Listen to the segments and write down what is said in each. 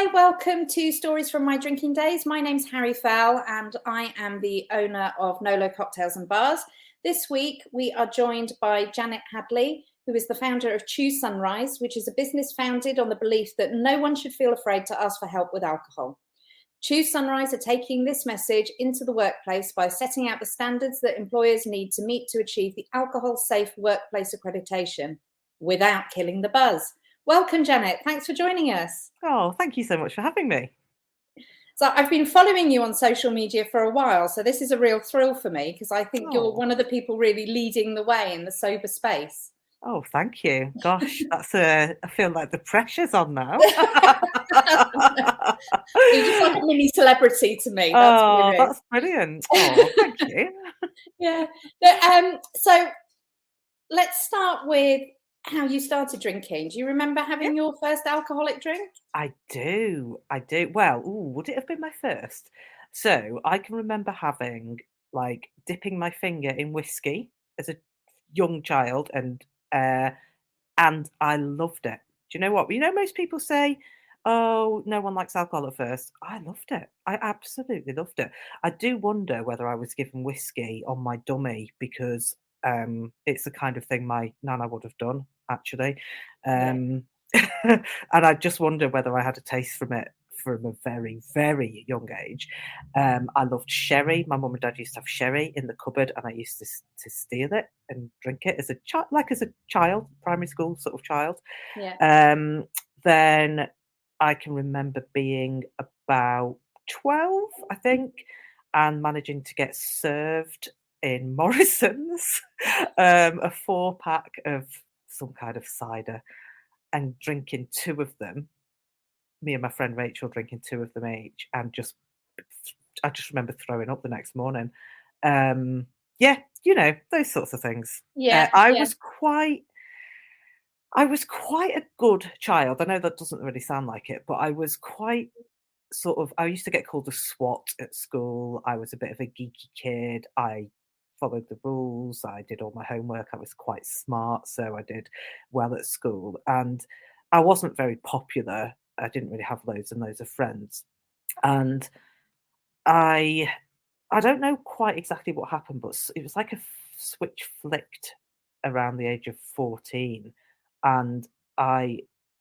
Hi, welcome to Stories from My Drinking Days. My name's Harry Fowle and I am the owner of Nolo Cocktails and Bars. This week we are joined by Janet Hadley, who is the founder of Choose Sunrise, which is a business founded on the belief that no one should feel afraid to ask for help with alcohol. Choose Sunrise are taking this message into the workplace by setting out the standards that employers need to meet to achieve the alcohol-safe workplace accreditation without killing the buzz. Welcome, Janet. Thanks for joining us. Oh, thank you so much for having me. So I've been following you on social media for a while, so this is a real thrill for me because I think you're one of the people really leading the way in the sober space. Oh, thank you. Gosh, I feel like the pressure's on now. You're just like a mini celebrity to me. That's brilliant. Oh, thank you. Yeah. So let's start with how you started drinking. Do you remember having your first alcoholic drink? I do. Well, would it have been my first? So I can remember having dipping my finger in whiskey as a young child, and I loved it. Do you know what? You know, most people say, "Oh, no one likes alcohol at first." I loved it. I absolutely loved it. I do wonder whether I was given whiskey on my dummy because it's the kind of thing my nana would have done, actually. Um, and I just wonder whether I had a taste from it from a very, very young age. I loved sherry. My mum and dad used to have sherry in the cupboard, and I used to steal it and drink it as a child, primary school sort of child. Yeah. Then I can remember being about 12, I think, and managing to get served in Morrison's a 4-pack of some kind of cider and drinking 2 of them. Me and my friend Rachel drinking 2 of them each, and I just remember throwing up the next morning. Yeah, you know, those sorts of things. I was quite a good child. I know that doesn't really sound like it, but I was quite I used to get called a swot at school. I was a bit of a geeky kid. I followed the rules. I did all my homework. I was quite smart, so I did well at school. And I wasn't very popular. I didn't really have loads and loads of friends. And I I don't know quite exactly what happened, but it was like a switch flicked around the age of 14, and I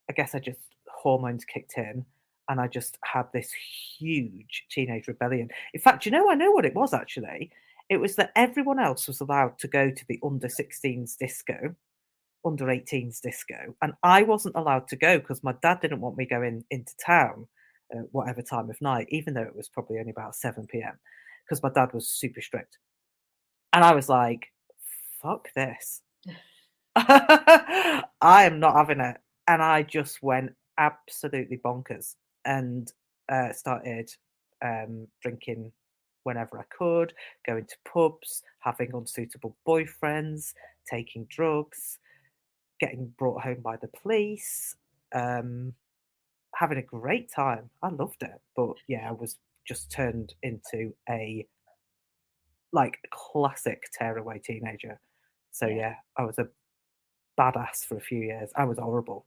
I guess I just hormones kicked in, and I just had this huge teenage rebellion. In fact, you know, I know what it was actually. It was that everyone else was allowed to go to the under 16s disco, under 18s disco, and I wasn't allowed to go because my dad didn't want me going into town at whatever time of night, even though it was probably only about 7 p.m. because my dad was super strict. And I was like, fuck this. I am not having it. And I just went absolutely bonkers and started drinking whenever I could, going to pubs, having unsuitable boyfriends, taking drugs, getting brought home by the police, having a great time. I loved it. But yeah, I was just turned into a classic tearaway teenager. So yeah, I was a badass for a few years. I was horrible.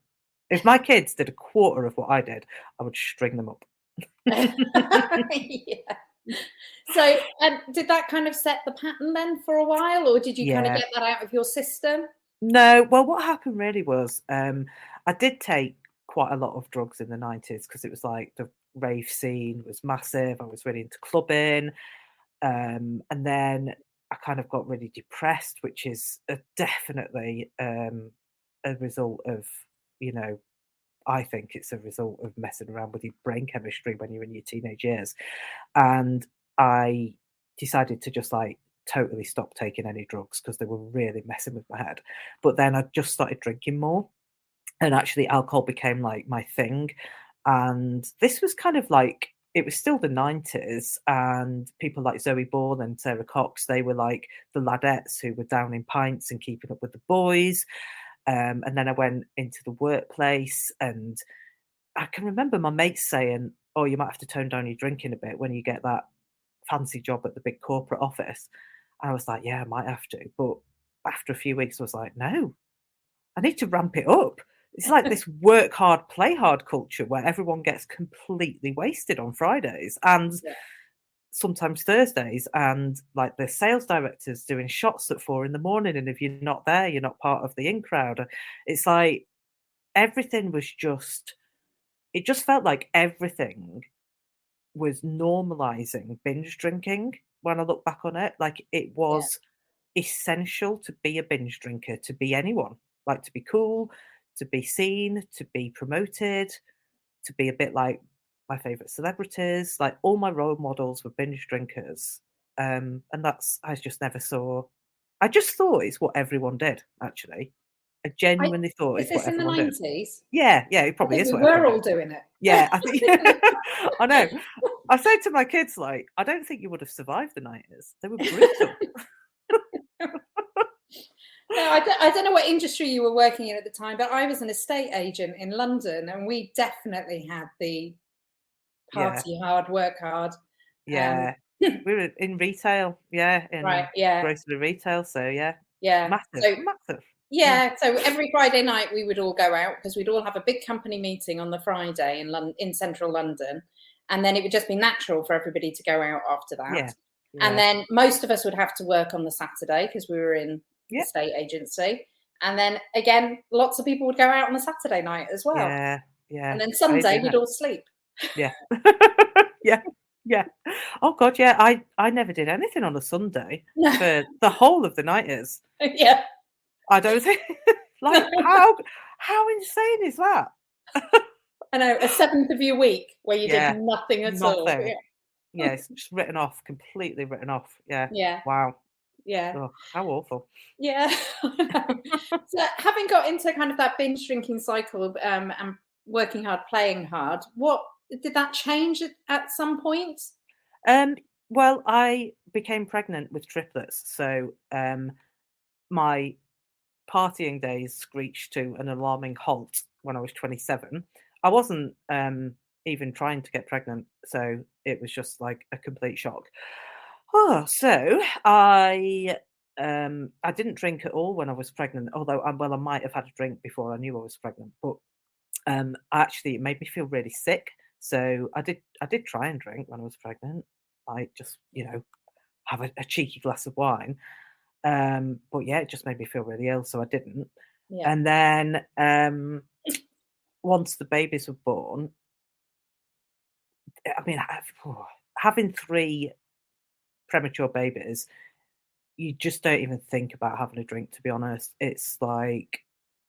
If my kids did a quarter of what I did, I would string them up. Yeah. So did that kind of set the pattern then for a while, or did you kind of get that out of your system? No, well, what happened really was I did take quite a lot of drugs in the 90s because it was like the rave scene was massive. I was really into clubbing. And then I kind of got really depressed, which is definitely a result of, you know, I think it's a result of messing around with your brain chemistry when you're in your teenage years. And I decided to just totally stop taking any drugs because they were really messing with my head. But then I just started drinking more, and actually alcohol became like my thing. And this was kind of like, it was still the 90s, and people like Zoe Ball and Sarah Cox, they were like the ladettes who were down in pints and keeping up with the boys. And then I went into the workplace, and I can remember my mates saying, "Oh, you might have to tone down your drinking a bit when you get that fancy job at the big corporate office." I was like, "Yeah, I might have to." But after a few weeks, I was like, "No, I need to ramp it up It's like this work hard, play hard culture where everyone gets completely wasted on Fridays and Yeah. sometimes Thursdays, and like the sales directors doing shots at 4 a.m, and if you're not there, you're not part of the in crowd. It's like everything was just, it just felt like everything was normalizing binge drinking when I look back on it. Like it Yeah. was essential to be a binge drinker, to be anyone, like to be cool, to be seen, to be promoted, to be a bit like my favorite celebrities. Like all my role models were binge drinkers. And that's, I just never saw, I just thought it's what everyone did, actually. I I, genuinely thought was it's what this in the everyone did. 90s? Yeah, it I probably think is we what everyone were all did. doing it. Yeah, I think I know. I say to my kids, like, I don't think you would have survived the 90s. They were brutal. No, I don't know what industry you were working in at the time, but I was an estate agent in London, and we definitely had the Yeah, party hard, work hard. Um, yeah. We were in retail, yeah, right, in yeah, grocery retail, so yeah. yeah. Massive, So massive. Yeah. yeah, so every Friday night we would all go out because we'd all have a big company meeting on the Friday in central London, and then it would just be natural for everybody to go out after that. Yeah, And yeah, then most of us would have to work on the Saturday because we were in yeah, estate agency. And then again, lots of people would go out on the Saturday night as well. yeah, yeah. And then It's crazy, Sunday isn't we'd it? all sleep. Yeah. Yeah, yeah. Oh god, yeah, I never did anything on a Sunday No, for the whole of the 90s. yeah. I don't think like, how insane is that? I know, a seventh of your week where you did Yeah, nothing at all. nothing. Yeah, it's just written off, completely written off. Yeah. Yeah, Wow. yeah. Oh, how awful. Yeah. So having got into kind of that binge drinking cycle, and working hard, playing hard, what did that change at some point? Um, well, I became pregnant with triplets, so, my partying days screeched to an alarming halt when I was 27. I wasn't, even trying to get pregnant, so it was just, like, a complete shock. Oh, so I didn't drink at all when I was pregnant, although, well, I might have had a drink before I knew I was pregnant, but actually, it made me feel really sick. So I did try and drink when I was pregnant. I just, have a cheeky glass of wine. But yeah, it just made me feel really ill, so I didn't. Yeah. And then once the babies were born, I mean, having three premature babies, you just don't even think about having a drink, to be honest. It's like,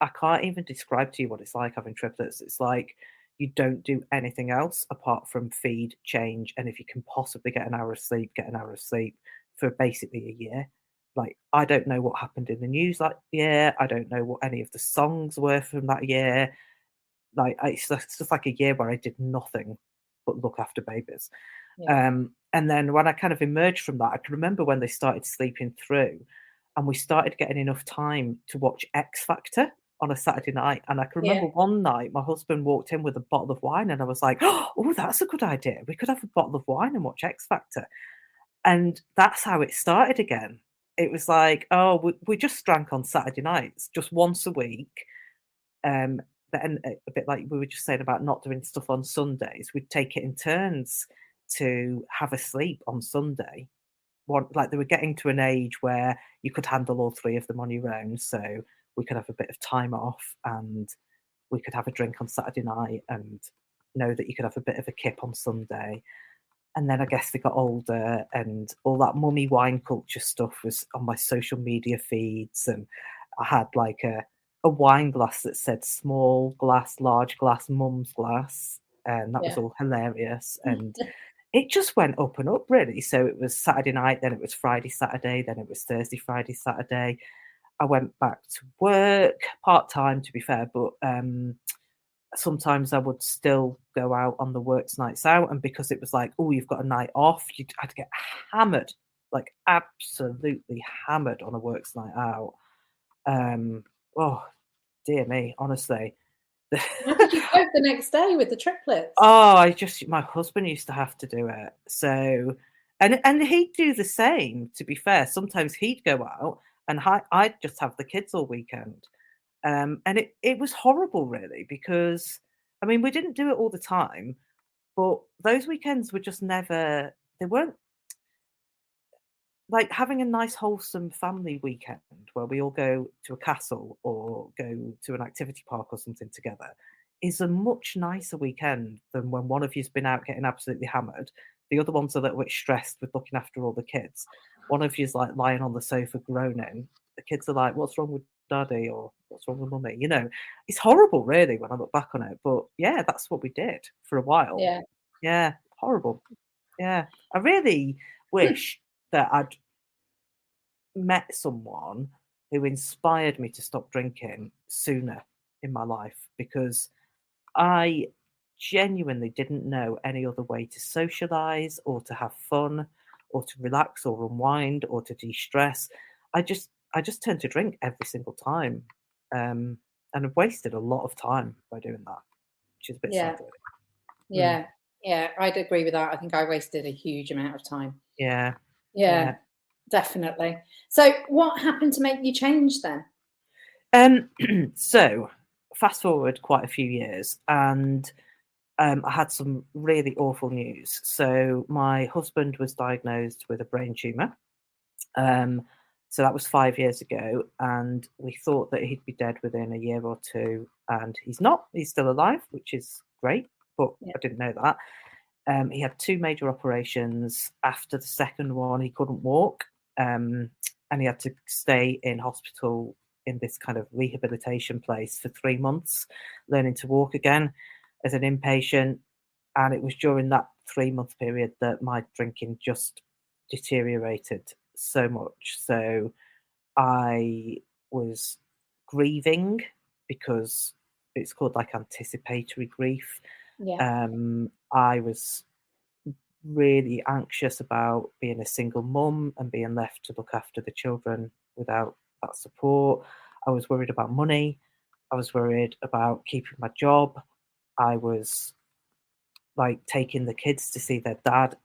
I can't even describe to you what it's like having triplets. It's like you don't do anything else apart from feed, change, and if you can possibly get an hour of sleep, get an hour of sleep for basically a year. Like, I don't know what happened in the news that year. I don't know what any of the songs were from that year. Like, it's just like a year where I did nothing but look after babies. Yeah. And then when I kind of emerged from that, I can remember when they started sleeping through and we started getting enough time to watch X Factor on a Saturday night. And I can Yeah. remember one night my husband walked in with a bottle of wine and I was like, oh, that's a good idea. We could have a bottle of wine and watch X Factor. And that's how it started again. It was like, oh, we just drank on Saturday nights, just once a week. Then a bit like we were just saying about not doing stuff on Sundays, we'd take it in turns to have a sleep on Sunday. One, like they were getting to an age where you could handle all three of them on your own, so we could have a bit of time off and we could have a drink on Saturday night and know that you could have a bit of a kip on Sunday. And then I guess they got older and all that mummy wine culture stuff was on my social media feeds. And I had like a wine glass that said small glass, large glass, mum's glass. And that was Yeah. all hilarious. And it just went up and up, really. So it was Saturday night, then it was Friday, Saturday, then it was Thursday, Friday, Saturday. I went back to work part time, to be fair, but sometimes I would still go out on the works nights out, and because it was like, oh, you've got a night off, you had to get hammered, like absolutely hammered on a works night out. Oh dear me, honestly. How did you cope the next day with the triplets? Oh, my husband used to have to do it. So, and he'd do the same, to be fair. Sometimes he'd go out and I'd just have the kids all weekend. And it was horrible, really, because I mean, we didn't do it all the time, but those weekends were just never. They weren't like having a nice wholesome family weekend where we all go to a castle or go to an activity park or something together is a much nicer weekend than when one of you's been out getting absolutely hammered, the other one's a little bit stressed with looking after all the kids, one of you's like lying on the sofa groaning, the kids are like, what's wrong with daddy, or what's wrong with mummy, it's horrible really when I look back on it, but yeah, that's what we did for a while. Yeah. Yeah, horrible. Yeah, I really wish that I'd met someone who inspired me to stop drinking sooner in my life, because I genuinely didn't know any other way to socialize or to have fun or to relax or unwind or to de-stress. I just turned to drink every single time. Um, and I've wasted a lot of time by doing that, which is a bit sad Yeah. really. Yeah. Yeah. I'd agree with that. I think I wasted a huge amount of time. Yeah. Yeah, Yeah. definitely. So what happened to make you change then? So fast forward quite a few years, and I had some really awful news. So my husband was diagnosed with a brain tumor. Um, so that was 5 years ago, and we thought that he'd be dead within a year or two, and he's not. He's still alive, which is great, but Yeah. I didn't know that. He had two major operations. After the second one, he couldn't walk, and he had to stay in hospital in this kind of rehabilitation place for 3 months, learning to walk again as an inpatient. And it was during that 3 month period that my drinking just deteriorated so much. So I was grieving, because it's called like anticipatory grief. Yeah. I was really anxious about being a single mum and being left to look after the children without that support. I was worried about money. I was worried about keeping my job. I was like taking the kids to see their dad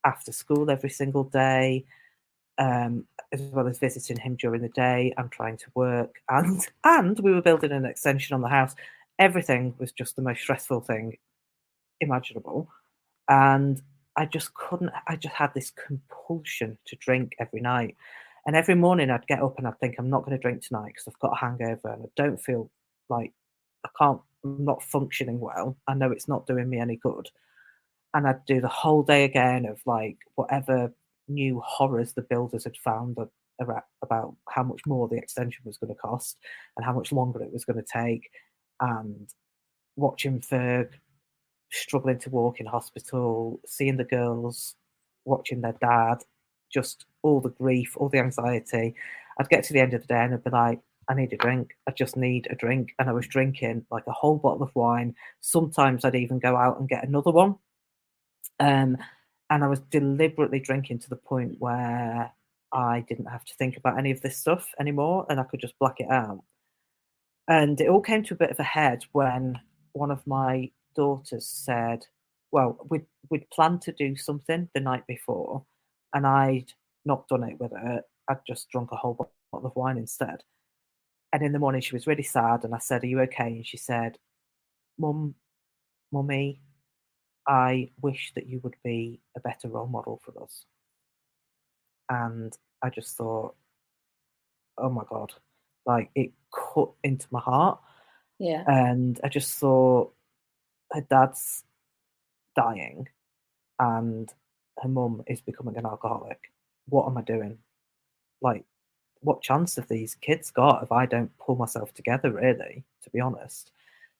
after school every single day, as well as visiting him during the day and trying to work. And we were building an extension on the house. Everything was just the most stressful thing imaginable. And I just couldn't, I just had this compulsion to drink every night. And every morning I'd get up and I'd think, I'm not going to drink tonight because I've got a hangover and I don't feel like I'm not functioning well. I know it's not doing me any good. And I'd do the whole day again of like whatever new horrors the builders had found about how much more the extension was going to cost and how much longer it was going to take. And watching Ferg struggling to walk in hospital, seeing the girls, watching their dad, just all the grief, all the anxiety. I'd get to the end of the day and I'd be like, I need a drink. I just need a drink. And I was drinking like a whole bottle of wine. Sometimes I'd even go out and get another one. And I was deliberately drinking to the point where I didn't have to think about any of this stuff anymore and I could just black it out. And it all came to a bit of a head when one of my daughters said, well, we'd planned to do something the night before, and I'd not done it with her. I'd just drunk a whole bottle of wine instead. And in the morning, she was really sad, and I said, "Are you okay?" And she said, Mummy, I wish that you would be a better role model for us." And I just thought, oh my God, like it cut into my heart. Yeah. And I just thought, her dad's dying and her mum is becoming an alcoholic. What am I doing? Like, what chance have these kids got if I don't pull myself together, really, to be honest?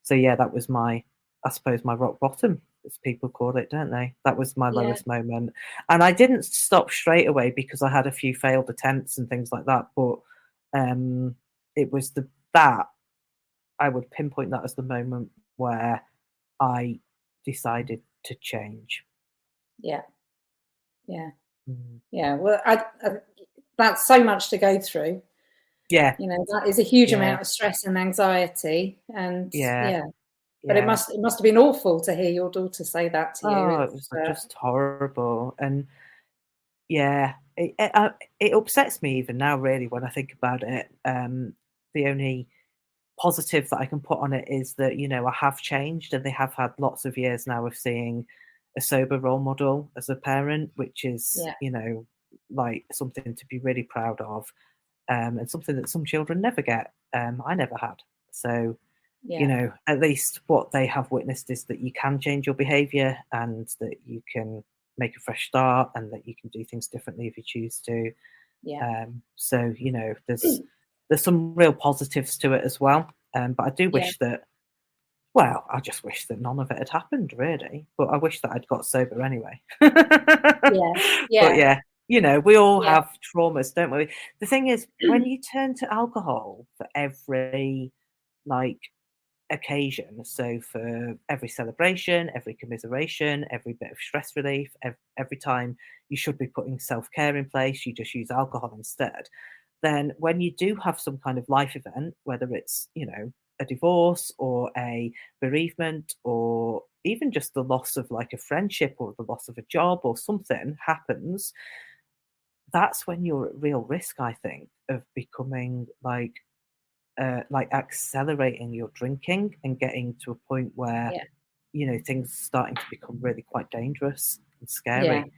So, yeah, that was I suppose, my rock bottom, as people call it, don't they? That was my Yeah. lowest moment. And I didn't stop straight away because I had a few failed attempts and things like that. But it was that I would pinpoint that as the moment where I decided to change. Yeah. Yeah. Mm. Yeah. Well, that's so much to go through. Yeah, That is a huge yeah, amount of stress and anxiety. And yeah, yeah, but it yeah. must have been awful to hear your daughter say that to you. Oh, it It's was just horrible, and yeah, it upsets me even now, really, when I think about it. The only positive that I can put on it is that, you know, I have changed, and they have had lots of years now of seeing a sober role model as a parent, which is, Yeah. you know, like something to be really proud of, and something that some children never get. I never had. So, you Yeah. know, at least what they have witnessed is that you can change your behaviour, and that you can make a fresh start, and that you can do things differently if you choose to. Yeah. So, you know, there's some real positives to it as well. But I do Yeah. wish that, well, I just wish that none of it had happened, really. But I wish that I'd got sober anyway. Yeah. But Yeah. yeah, you know, we all Yeah. have traumas, don't we? The thing is, when you turn to alcohol for every like occasion, so for every celebration, every commiseration, every bit of stress relief, every time you should be putting self-care in place, you just use alcohol instead. Then when you do have some kind of life event, whether it's, you know, a divorce or a bereavement, or even just the loss of like a friendship or the loss of a job or something happens, that's when you're at real risk, I think, of becoming like accelerating your drinking and getting to a point where, Yeah. you know, things are starting to become really quite dangerous and Yeah. scary.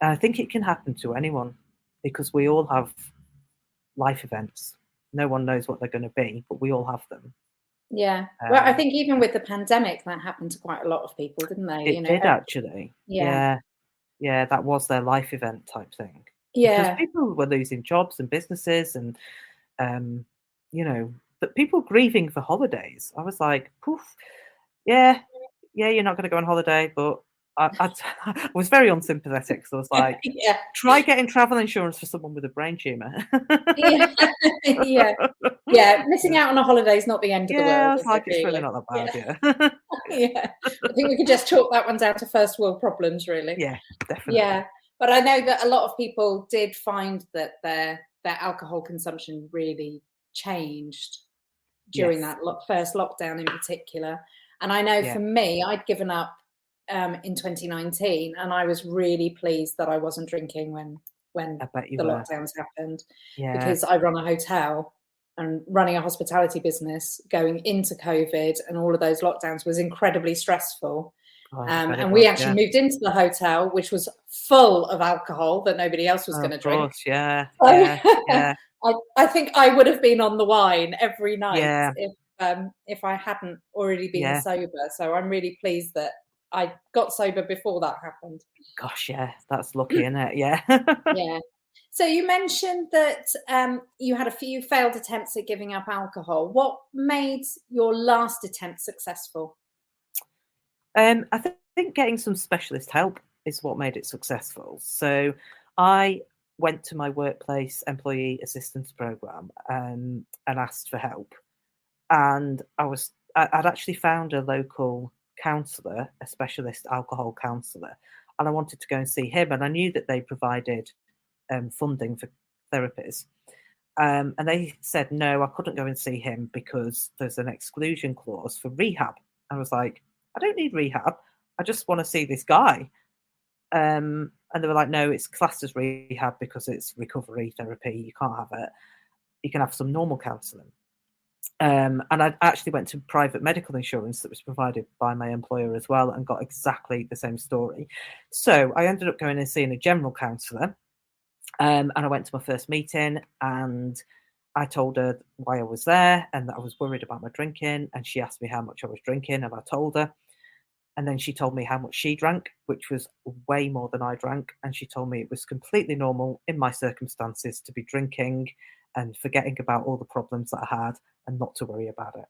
And I think it can happen to anyone, because we all have life events. No one knows what they're going to be, but we all have them. Yeah. Well, I Um, think even with the pandemic, that happened to quite a lot of people, didn't they? You it know, did actually. yeah. Yeah. Yeah. That was their life event type thing, because Yeah. people were losing jobs and businesses, and, um, you know, but people grieving for holidays. I was like, poof, yeah, yeah, you're not going to go on holiday, but I was very unsympathetic. So I was like, Yeah. try getting travel insurance for someone with a brain tumor. Yeah. Yeah. Yeah. Missing out on a holiday is not the end of the Yeah, I world, was is it like, it's really really? not that Yeah. bad. Yeah. Yeah. I think we could just chalk that one down to first world problems, really. Yeah, definitely. Yeah. But I know that a lot of people did find that their alcohol consumption really changed during Yes. that first lockdown in particular. And I know Yeah, for me, I'd given up in 2019, and I was really pleased that I wasn't drinking when I bet you the were. lockdowns happened, Yeah. because I run a hotel, and running a hospitality business going into COVID and all of those lockdowns was incredibly stressful. Oh, I bet it And we was. actually Yeah. moved into the hotel, which was full of alcohol that nobody else was Oh, going of to drink. course. Yeah. So Yeah. Yeah. I think I would have been on the wine every night Yeah. if I hadn't already been Yeah. sober. So I'm really pleased that I got sober before that happened. Gosh, yeah. That's lucky, isn't it? Yeah. Yeah. So you mentioned that you had a few failed attempts at giving up alcohol. What made your last attempt successful? I think getting some specialist help is what made it successful. So I went to my workplace employee assistance program, and asked for help. And I'd actually found a local counsellor, a specialist alcohol counsellor, and I wanted to go and see him. And I knew that they provided funding for therapies. And they said no, I couldn't go and see him because there's an exclusion clause for rehab. I was like, I don't need rehab. I just want to see this guy. And they were like, no, it's classed as rehab because it's recovery therapy. You can't have it. You can have some normal counselling. And I actually went to private medical insurance that was provided by my employer as well, and got exactly the same story. So I ended up going and seeing a general counsellor, and I went to my first meeting, and I told her why I was there and that I was worried about my drinking. And she asked me how much I was drinking, and I told her. And then she told me how much she drank, which was way more than I drank. And she told me it was completely normal in my circumstances to be drinking and forgetting about all the problems that I had, and not to worry about it.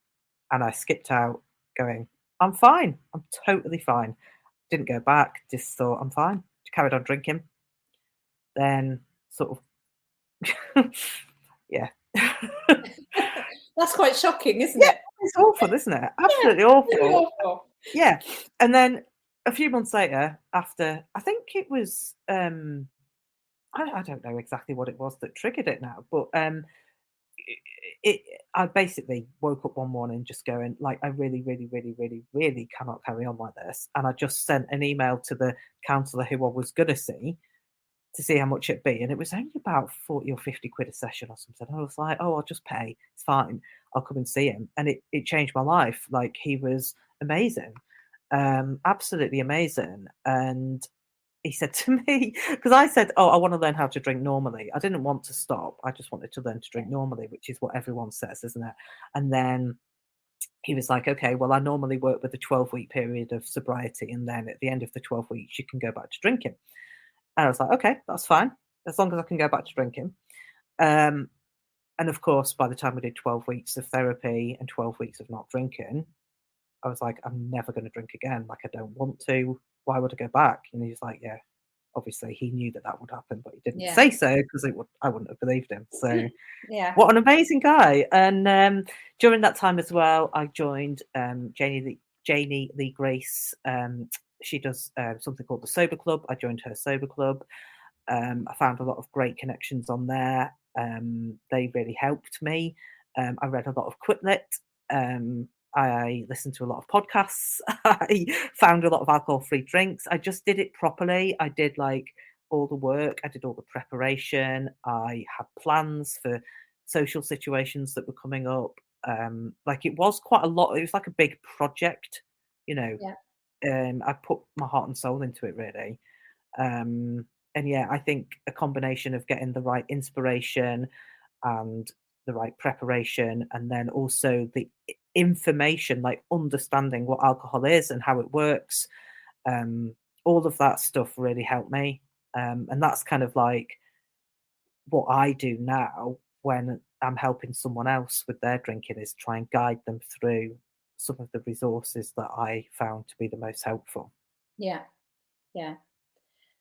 And I skipped out going, I'm fine. I'm totally fine. Didn't go back, just thought, I'm fine. Carried on drinking. Then sort of, yeah. That's quite shocking, isn't Yeah, it? it's awful, isn't it? Yeah, Absolutely really awful. awful. Yeah. And then a few months later, after I think it was I don't know exactly what it was that triggered it now, but it I basically woke up one morning just going like, I really, really, really, really, really cannot carry on like this. And I just sent an email to the counsellor who I was gonna see, to see how much it'd be. And it was only about 40 or 50 quid a session or something. I was like, oh, I'll just pay. It's fine. I'll come and see him. And it changed my life. Like, he was amazing. Absolutely amazing. And he said to me, because I said, oh, I want to learn how to drink normally. I didn't want to stop. I just wanted to learn to drink normally, which is what everyone says, isn't it? And then he was like, okay, well, I normally work with a 12-week period of sobriety. And then at the end of the 12 weeks, you can go back to drinking. And I was like, okay, that's fine, as long as I can go back to drinking. And of course, by the time we did 12 weeks of therapy and 12 weeks of not drinking, I was like, I'm never going to drink again. Like, I don't want to. Why would I go back? And he's like, yeah, obviously he knew that would happen, but he didn't say so because I wouldn't have believed him. So yeah, what an amazing guy. And during that time as well, I joined Janie Lee Grace. She does something called the Sober Club. I joined her Sober Club. I found a lot of great connections on there. They really helped me. I read a lot of Quitlet. I listened to a lot of podcasts. I found a lot of alcohol-free drinks. I just did it properly. I did like all the work. I did all the preparation. I had plans for social situations that were coming up. Like, it was quite a lot. It was like a big project, you know. I put my heart and soul into it, really. And yeah, I think a combination of getting the right inspiration and the right preparation, and then also the information, like understanding what alcohol is and how it works, all of that stuff really helped me. And that's kind of like what I do now when I'm helping someone else with their drinking, is try and guide them through some of the resources that I found to be the most helpful. Yeah.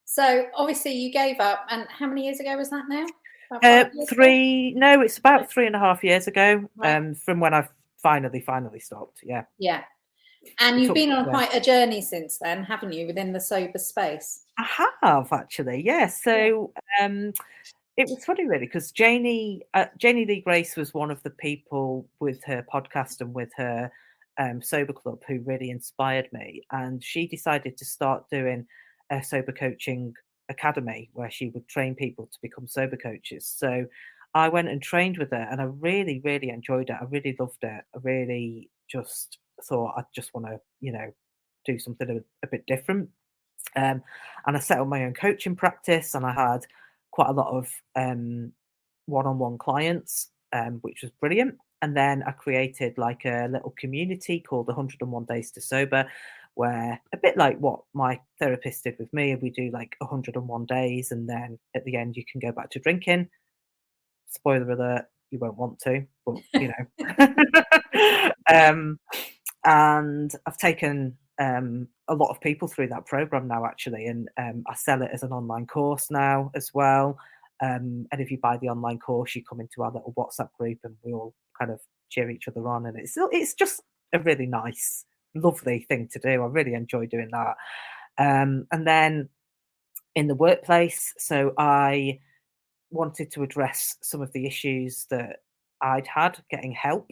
So obviously you gave up, and how many years ago was that now? About 5 years ago? No, it's about 3.5 years ago. Right. From when I finally stopped. Yeah. And It you've took, been on yeah. quite a journey since then, haven't you, within the sober space? I have, actually, yeah. So it was funny, really, because Janie Lee Grace was one of the people with her podcast and with her Sober Club who really inspired me. And she decided to start doing a sober coaching academy where she would train people to become sober coaches. So I went and trained with her, and I really, really enjoyed it. I really loved it. I really just thought I just want to, do something a bit different. And I set up my own coaching practice, and I had quite a lot of one-on-one clients, which was brilliant. And then I created like a little community called 101 Days to Sober, where, a bit like what my therapist did with me, we do like 101 days, and then at the end you can go back to drinking. Spoiler alert, you won't want to, but and I've taken a lot of people through that program now, actually, and I sell it as an online course now as well. And if you buy the online course, you come into our little WhatsApp group, and we all kind of cheer each other on, and it's just a really nice, lovely thing to do. I really enjoy doing that. And then in the workplace, so I wanted to address some of the issues that I'd had getting help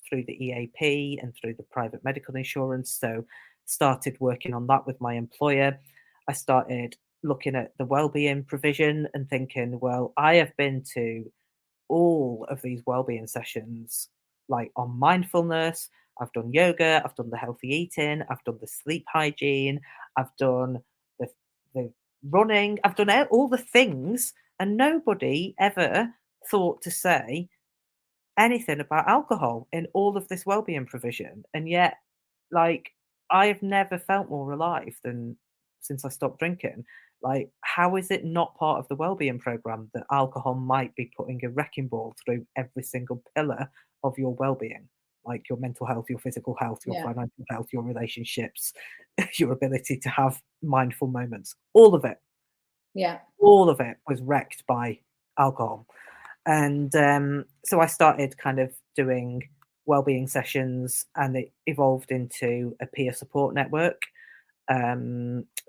through the EAP and through the private medical insurance. So started working on that with my employer. I started looking at the wellbeing provision and thinking, well, I have been to all of these wellbeing sessions, like on mindfulness. I've done yoga, I've done the healthy eating, I've done the sleep hygiene, I've done the running, I've done all the things, and nobody ever thought to say anything about alcohol in all of this wellbeing provision. And yet, like, I've never felt more alive than since I stopped drinking. Like, how is it not part of the wellbeing program that alcohol might be putting a wrecking ball through every single pillar of your wellbeing? Like your mental health, your physical health, your financial health, your relationships, your ability to have mindful moments. All of it. All of it was wrecked by alcohol. And so I started kind of doing wellbeing sessions, and it evolved into a peer support network.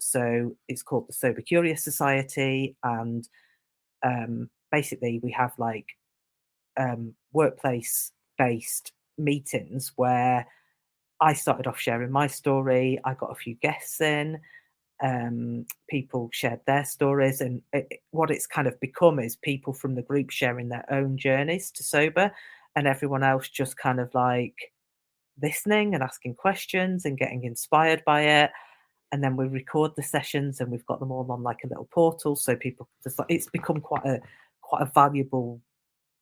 So it's called the Sober Curious Society, and basically we have like workplace based meetings where I started off sharing my story. I got a few guests in, People shared their stories, and what it's kind of become is people from the group sharing their own journeys to sober, and everyone else just kind of like listening and asking questions and getting inspired by it. And then we record the sessions, and we've got them all on like a little portal, so people just like, it's become quite a valuable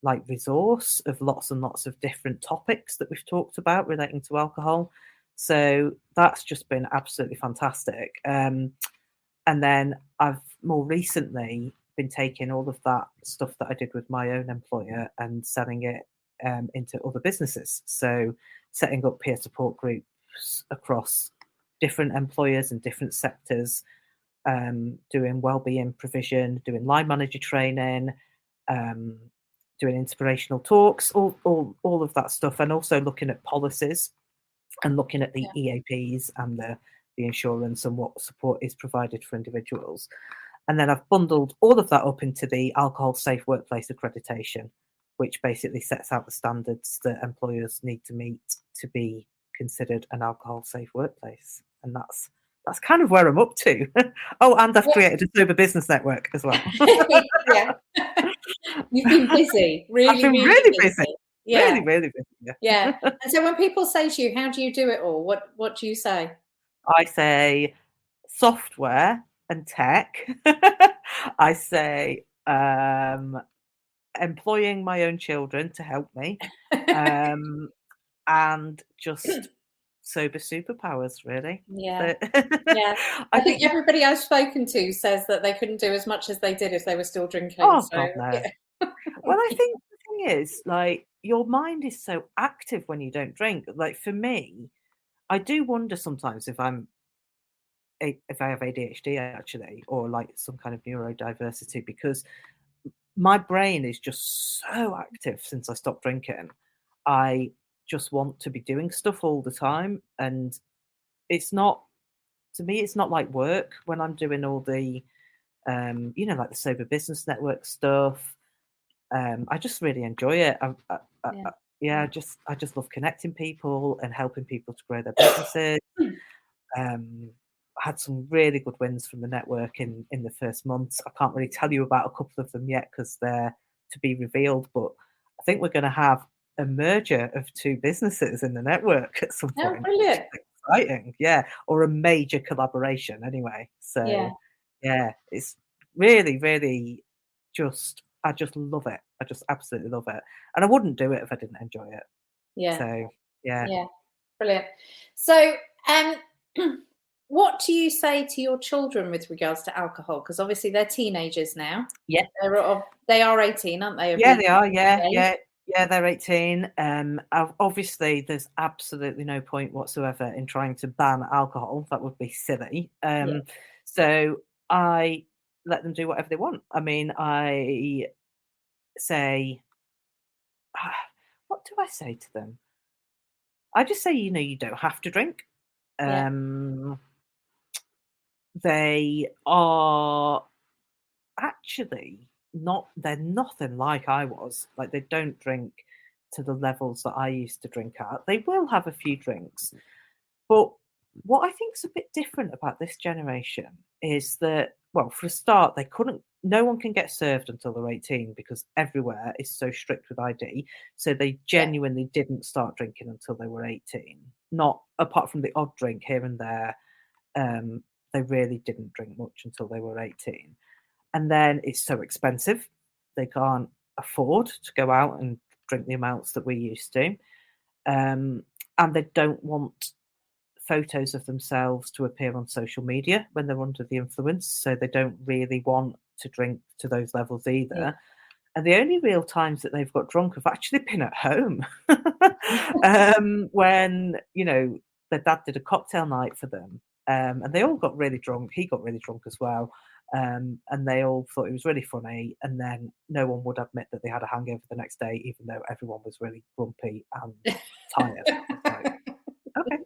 like resource of lots and lots of different topics that we've talked about relating to alcohol. So that's just been absolutely fantastic. And then I've more recently been taking all of that stuff that I did with my own employer and selling it into other businesses. So setting up peer support groups across different employers and different sectors, doing wellbeing provision, doing line manager training, doing inspirational talks, all of that stuff, and also looking at policies and looking at the EAPs and the insurance and what support is provided for individuals. And then I've bundled all of that up into the Alcohol Safe Workplace Accreditation, which basically sets out the standards that employers need to meet to be considered an alcohol safe workplace. And that's kind of where I'm up to. Oh, and I've created a sober business network as well. Yeah. You've been busy, I've been really busy. Yeah. Really busy. Yeah. And so when people say to you, how do you do it all? What do you say? I say software and tech. I say employing my own children to help me, and just sober superpowers, really. Yeah. But Yeah. I think everybody I've spoken to says that they couldn't do as much as they did if they were still drinking. Oh, So, God, no. yeah. Well, I think the thing is, like, your mind is so active when you don't drink. Like, for me, I do wonder sometimes if I have ADHD actually, or like some kind of neurodiversity, because my brain is just so active since I stopped drinking. I just want to be doing stuff all the time, and it's not, to me, it's not like work when I'm doing all the like the sober business network stuff. I just really enjoy it. I just love connecting people and helping people to grow their businesses. Had some really good wins from the network in the first months. I can't really tell you about a couple of them yet because they're to be revealed, but I think we're going to have a merger of two businesses in the network at some point. Oh, brilliant. Exciting, yeah, or a major collaboration anyway. So yeah, it's really, really I just love it. I just absolutely love it, and I wouldn't do it if I didn't enjoy it. Yeah. So yeah, Brilliant. So, what do you say to your children with regards to alcohol? Because obviously they're teenagers now. Yeah. They are 18, aren't they? Yeah, they are. Yeah, they're 18. Obviously, there's absolutely no point whatsoever in trying to ban alcohol. That would be silly. So I let them do whatever they want. I mean, I say, what do I say to them? I just say, you don't have to drink. They are actually they're nothing like I was. Like, they don't drink to the levels that I used to drink at. They will have a few drinks. But what I think is a bit different about this generation is that, well, for a start, no one can get served until they're 18 because everywhere is so strict with ID. So they genuinely didn't start drinking until they were 18. Not apart from the odd drink here and there. They really didn't drink much until they were 18. And then it's so expensive. They can't afford to go out and drink the amounts that we used to. And they don't want photos of themselves to appear on social media when they're under the influence. So they don't really want to drink to those levels either. Yeah. And the only real times that they've got drunk have actually been at home. When, their dad did a cocktail night for them. And they all got really drunk. He got really drunk as well. And they all thought it was really funny. And then no one would admit that they had a hangover the next day, even though everyone was really grumpy and tired. Like, okay.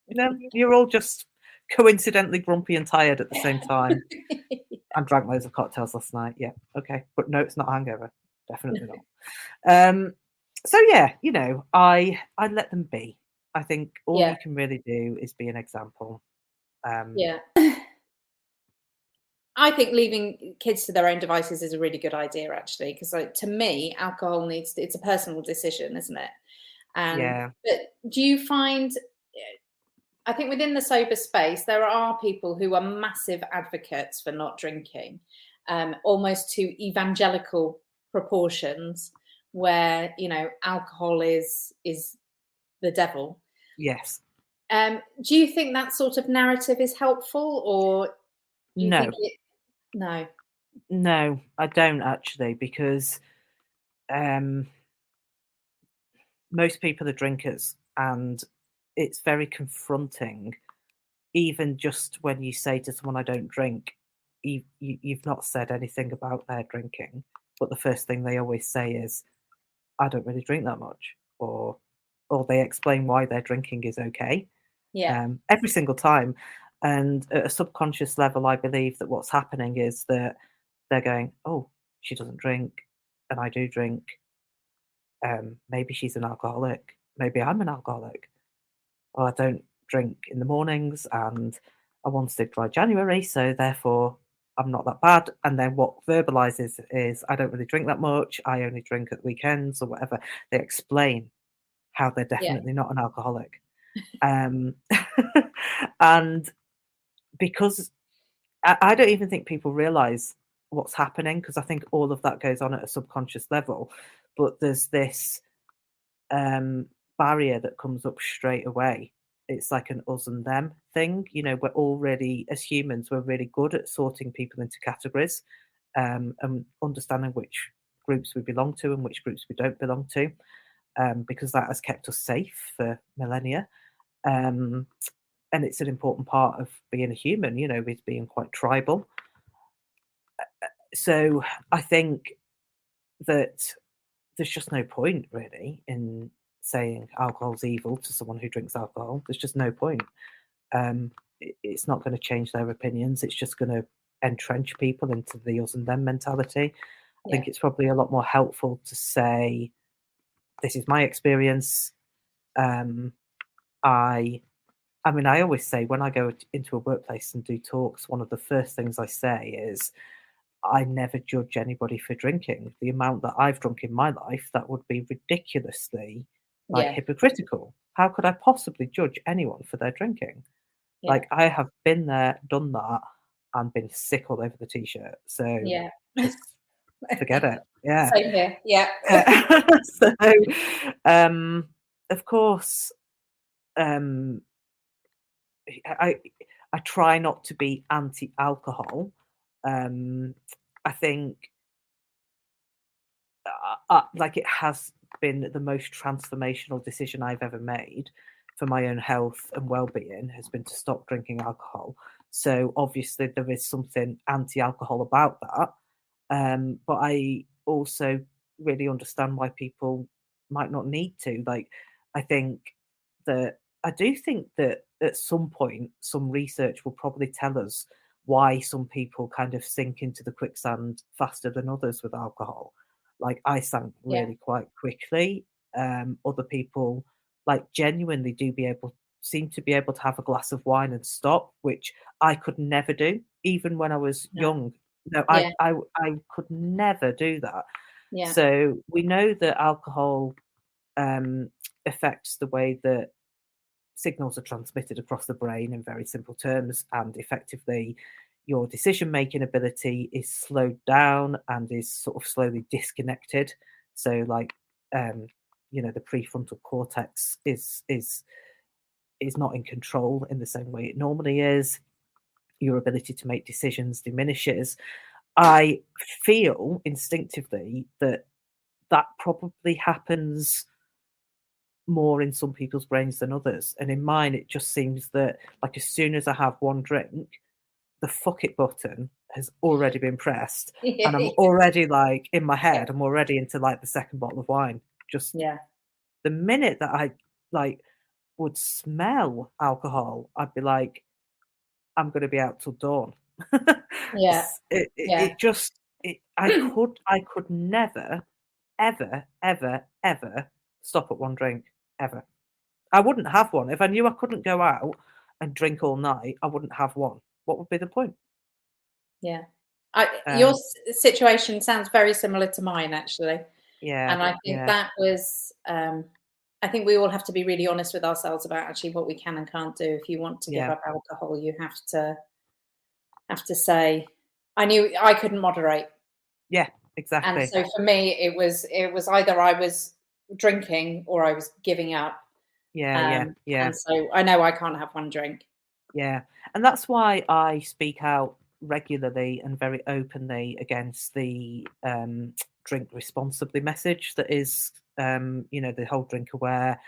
No, you're all just coincidentally grumpy and tired at the same time. I drank loads of cocktails last night. Yeah, okay. But no, it's not a hangover. Definitely not. So yeah, I let them be. I think all you can really do is be an example. Yeah. I think leaving kids to their own devices is a really good idea, actually, because to me, alcohol it's a personal decision, isn't it? And Yeah. but do you find, I think within the sober space, there are people who are massive advocates for not drinking, almost to evangelical proportions, where alcohol is the devil. Yes. Do you think that sort of narrative is helpful, or you think No. no? No, I don't actually, because most people are drinkers, and it's very confronting. Even just when you say to someone, "I don't drink," you've not said anything about their drinking, but the first thing they always say is, "I don't really drink that much," or they explain why their drinking is okay, Yeah, every single time. And at a subconscious level, I believe that what's happening is that they're going, "Oh, she doesn't drink, and I do drink. Maybe she's an alcoholic. Maybe I'm an alcoholic. Or I don't drink in the mornings, and I want to by January, so therefore I'm not that bad." And then what verbalizes is, "I don't really drink that much. I only drink at weekends," or whatever. They explain how they're yeah, definitely not an alcoholic. Um, and because I don't even think people realize what's happening, because I think all of that goes on at a subconscious level. But there's this um, barrier that comes up straight away. It's like an us and them thing. We're already, as humans, we're really good at sorting people into categories, and understanding which groups we belong to and which groups we don't belong to, because that has kept us safe for millennia. Um, and it's an important part of being a human, is being quite tribal. So I think that there's just no point really in saying alcohol's evil to someone who drinks alcohol. There's just no point. It's not going to change their opinions. It's just going to entrench people into the us and them mentality. I yeah, think it's probably a lot more helpful to say, "This is my experience. Um, I I mean, I always say when I go into a workplace and do talks, one of the first things I say is, I never judge anybody for drinking. The amount that I've drunk in my life, that would be ridiculously, like, yeah, hypocritical. How could I possibly judge anyone for their drinking? yeah, Like, I have been there, done that, and been sick all over the t-shirt. So yeah. just forget it. Yeah. Same here. Yeah, So, um, of course, um, I I try not to be anti-alcohol. Um, I think like, it has been the most transformational decision I've ever made for my own health and well-being, has been to stop drinking alcohol. So obviously there is something anti-alcohol about that. But I also really understand why people might not need to. Like, I think I do think that at some point, some research will probably tell us why some people kind of sink into the quicksand faster than others with alcohol. Like, I sank yeah, really quite quickly. Other people, like, genuinely seem to be able to have a glass of wine and stop, which I could never do, even when I was no, young. No, yeah, I could never do that. yeah, So we know that alcohol affects the way that signals are transmitted across the brain in very simple terms, and effectively your decision making ability is slowed down and is sort of slowly disconnected. So, like, um the prefrontal cortex is not in control in the same way it normally is. Your ability to make decisions diminishes. I feel instinctively that that probably happens more in some people's brains than others. And in mine, it just seems that, like, as soon as I have one drink, the fuck it button has already been pressed. And I'm yeah, already, like, in my head, I'm already into, like, the second bottle of wine. Just yeah, the minute that I, like, would smell alcohol, I'd be like, I'm going to be out till dawn. yeah, yeah, It just, I could never, ever, ever, ever stop at one drink, ever. I wouldn't have one. If I knew I couldn't go out and drink all night, I wouldn't have one. What would be the point? Yeah. Your Um, situation sounds very similar to mine, actually. yeah, And I think yeah, that was, I think we all have to be really honest with ourselves about actually what we can and can't do. If you want to give yeah, up alcohol, you have to say, I knew I couldn't moderate. yeah, And exactly. so for me, it was either I was drinking or I was giving up. Yeah, yeah, yeah. And so I know I can't have one drink. Yeah, and that's why I speak out regularly and very openly against the drink responsibly message that is, the whole drink aware,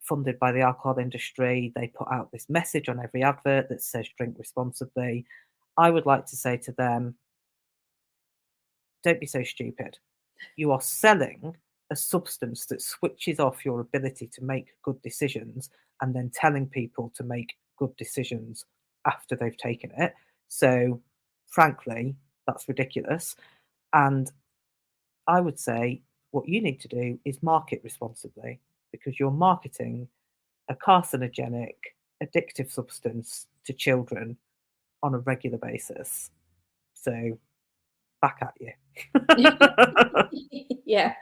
funded by the alcohol industry. They put out this message on every advert that says drink responsibly. I would like to say to them, don't be so stupid. You are selling a substance that switches off your ability to make good decisions and then telling people to make good decisions after they've taken it. So, frankly, that's ridiculous. And I would say what you need to do is market responsibly because you're marketing a carcinogenic, addictive substance to children on a regular basis. So, back at you. Yeah.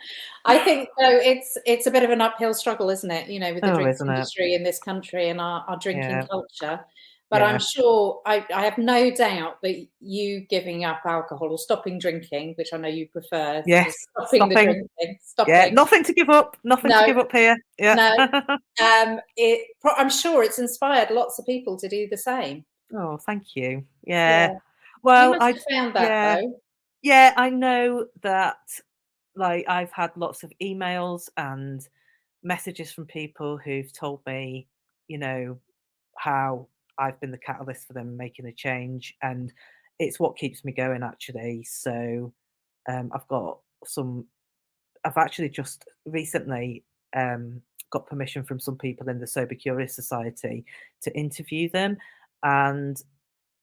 I think though it's a bit of an uphill struggle, isn't it? You know, with the Oh, drinks isn't it? industry in this country and our drinking Yeah, culture. But I'm yeah. sure I have no doubt that you giving up alcohol or stopping drinking, which I know you prefer to Yes, stopping the stopping. drinking, Yeah, stopping. nothing to give up. Nothing to No, give up here. Yeah. no. I'm sure it's inspired lots of people to do the same. Oh, thank you. Yeah. Yeah. You Well, must have found that yeah. though. Yeah, I know that, like, I've had lots of emails and messages from people who've told me, you know, how I've been the catalyst for them making a change, and it's what keeps me going, actually. So, I've got some I've actually just recently got permission from some people in the Sober Curious Society to interview them, and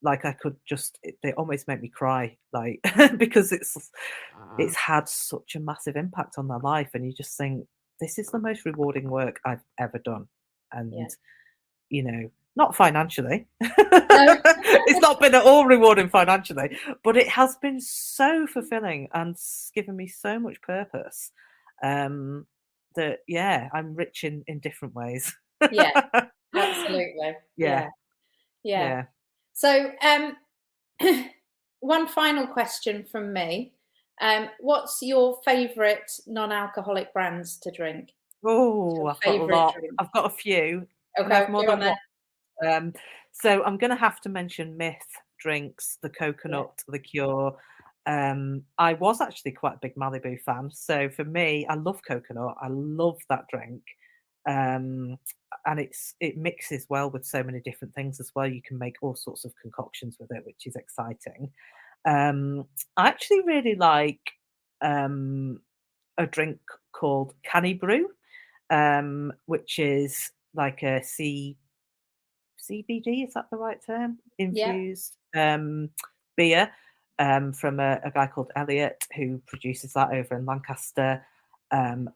like I could just they almost make me cry, like because it's had such a massive impact on their life, and you just think this is the most rewarding work I've ever done, Yeah. and not financially. No. It's not been at all rewarding financially, but it has been so fulfilling and given me so much purpose, um, that, yeah, I'm rich in different ways. Yeah, absolutely. Yeah, Yeah. Yeah. yeah. So, one final question from me. What's your favourite non-alcoholic brands to drink? What's Oh, your I've got a favourite lot. drink? I've got a few. Can I Okay, have more go on than then. one? Um, so I'm gonna have to mention Myth drinks, the Yeah, coconut liqueur. I was actually quite a big Malibu fan, so for me, I love coconut. I love that drink. Um, and it mixes well with so many different things as well. You can make all sorts of concoctions with it, which is exciting. I actually really like um, a drink called Canny Brew, which is like a CBD, is that the right term? yeah, Infused beer from a guy called Elliot who produces that over in Lancaster. Um,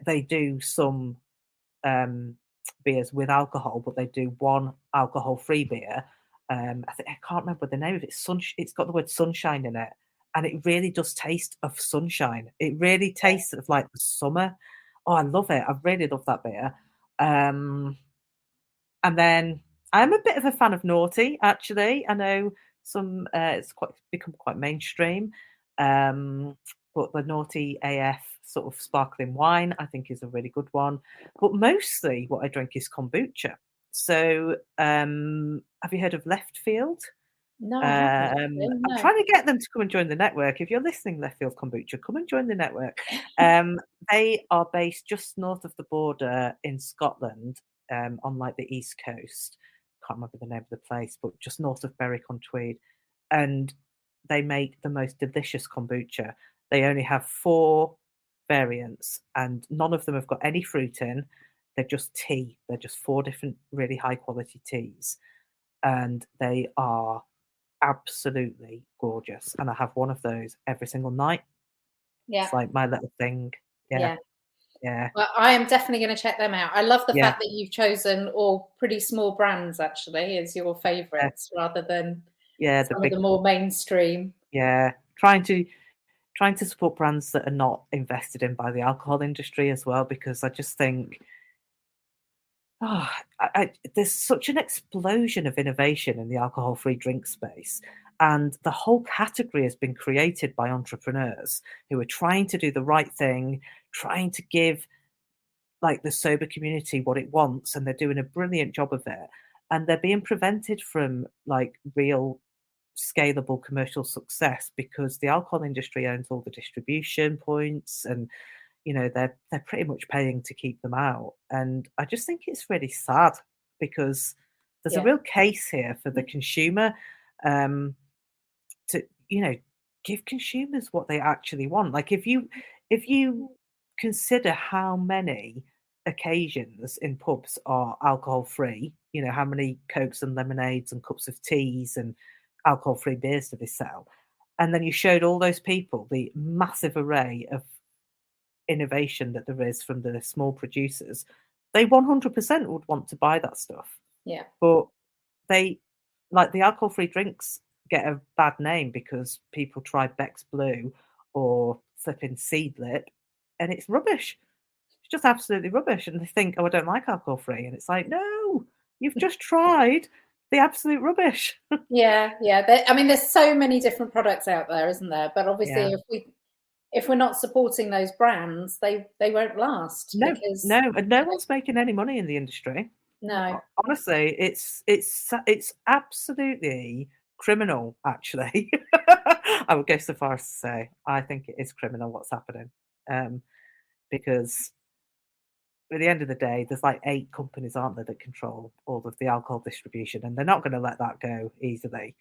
they do some beers with alcohol, but they do one alcohol-free beer. I can't remember the name of it. It's got the word sunshine in it, and it really does taste of sunshine. It really tastes of like the summer. Oh, I love it. I really love that beer. Um, and then I'm a bit of a fan of Naughty, actually. I know it's quite become quite mainstream, um, but the Naughty AF sort of sparkling wine, I think, is a really good one. But mostly, what I drink is kombucha. So, have you heard of Left Field? no, I haven't actually. I'm No. trying to get them to come and join the network. If you're listening, Left Field Kombucha, come and join the network. They are based just north of the border in Scotland, on like the east coast. Can't remember the name of the place, but just north of Berwick-on-Tweed. And they make the most delicious kombucha. They only have 4 variants, and none of them have got any fruit in. They're just tea. They're just 4 different really high quality teas, and they are absolutely gorgeous, and I have one of those every single night. Yeah, It's like my little thing. Yeah, yeah. yeah, Well, I am definitely going to check them out. I love the yeah, fact that you've chosen all pretty small brands actually as your yeah, favourites rather than Yeah, the some of big, the more mainstream. yeah, trying to support brands that are not invested in by the alcohol industry as well, because I just think, oh, there's such an explosion of innovation in the alcohol-free drink space, and the whole category has been created by entrepreneurs who are trying to do the right thing, trying to give like the sober community what it wants, and they're doing a brilliant job of it. And they're being prevented from like real scalable commercial success because the alcohol industry owns all the distribution points, and they're pretty much paying to keep them out. And I just think it's really sad because there's a Yeah, real case here for the consumer, um, to give consumers what they actually want. Like if you consider how many occasions in pubs are alcohol free, how many cokes and lemonades and cups of teas and alcohol free beers do they sell, and then you showed all those people the massive array of innovation that there is from the small producers, they 100% would want to buy that stuff. yeah, But they, like the alcohol-free drinks, get a bad name because people try Beck's Blue or flipping Seedlip, and it's rubbish. It's just absolutely rubbish. And they think, oh, I don't like alcohol-free. And it's like, no, you've just tried the absolute rubbish. yeah, yeah. I mean, there's so many different products out there, isn't there? But obviously, Yeah. if we're not supporting those brands, they won't last No, because no, and no one's making any money in the industry. no, Honestly, it's absolutely criminal, actually. I would go so far as to say I think it is criminal what's happening, because at the end of the day, there's like 8 companies, aren't there, that control all of the alcohol distribution, and they're not gonna let that go easily.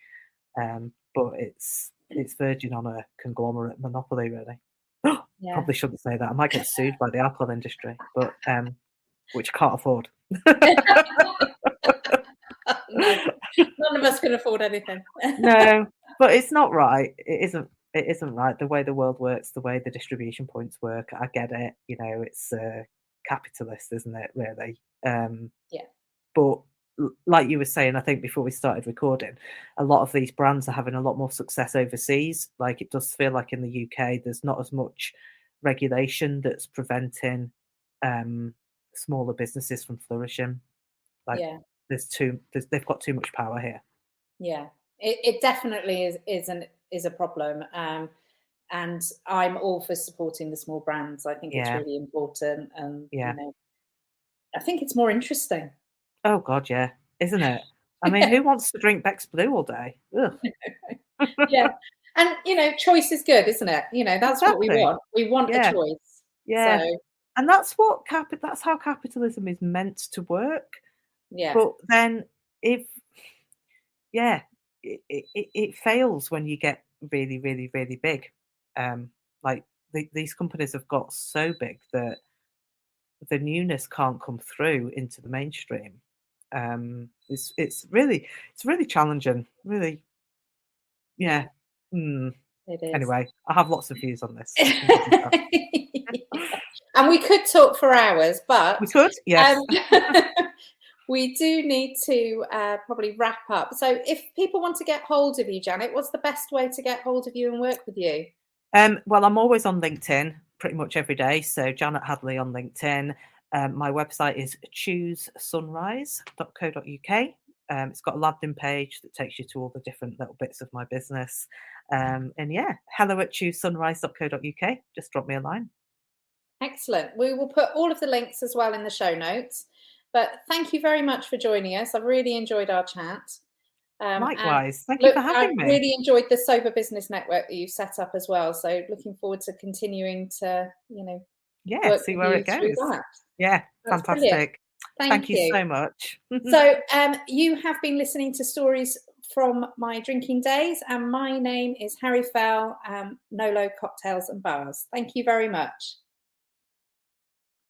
But it's verging on a conglomerate monopoly, really. yeah. Probably shouldn't say that. I might get sued by the alcohol industry, but which I can't afford. No, none of us can afford anything. No, but it's not right. It isn't right the way the world works, the way the distribution points work. I get it. It's capitalist, isn't it, really? Yeah, But like you were saying, I think before we started recording, a lot of these brands are having a lot more success overseas. Like it does feel like in the UK, there's not as much regulation that's preventing smaller businesses from flourishing. Like yeah, they've got too much power here. yeah. It definitely is a problem. And I'm all for supporting the small brands. I think it's Yeah, really important, and yeah. I think it's more interesting. Oh god, yeah, isn't it? I mean, who wants to drink Beck's Blue all day? Ugh. Yeah, and choice is good, isn't it? That's what we Exactly. want. We want a Yeah, choice. So yeah. And that's how capitalism is meant to work. yeah, But then if yeah, it fails when you get really, really, really big. Like these companies have got so big that the newness can't come through into the mainstream. It's really challenging. Really, yeah, yeah. Hmm. it is. Anyway, I have lots of views on this. You can probably tell. And we could talk for hours, We but could, yes. um, we do need to probably wrap up. So, if people want to get hold of you, Janet, what's the best way to get hold of you and work with you? Well, I'm always on LinkedIn pretty much every day. So Janet Hadley on LinkedIn. My website is choosesunrise.co.uk. It's got a landing page that takes you to all the different little bits of my business. And yeah, hello@choosesunrise.co.uk. Just drop me a line. Excellent. We will put all of the links as well in the show notes. But thank you very much for joining us. I've really enjoyed our chat. And Likewise. Thank you look, for I having me. really enjoyed the Sober Business Network that you set up as well. So looking forward to continuing to, Yeah, work see with where you it through goes. that. Yeah, That's brilliant. fantastic. Thank Thank you you. so much. So you have been listening to stories from my drinking days, and my name is Harry Fell, Nolo Cocktails and Bars. Thank you very much.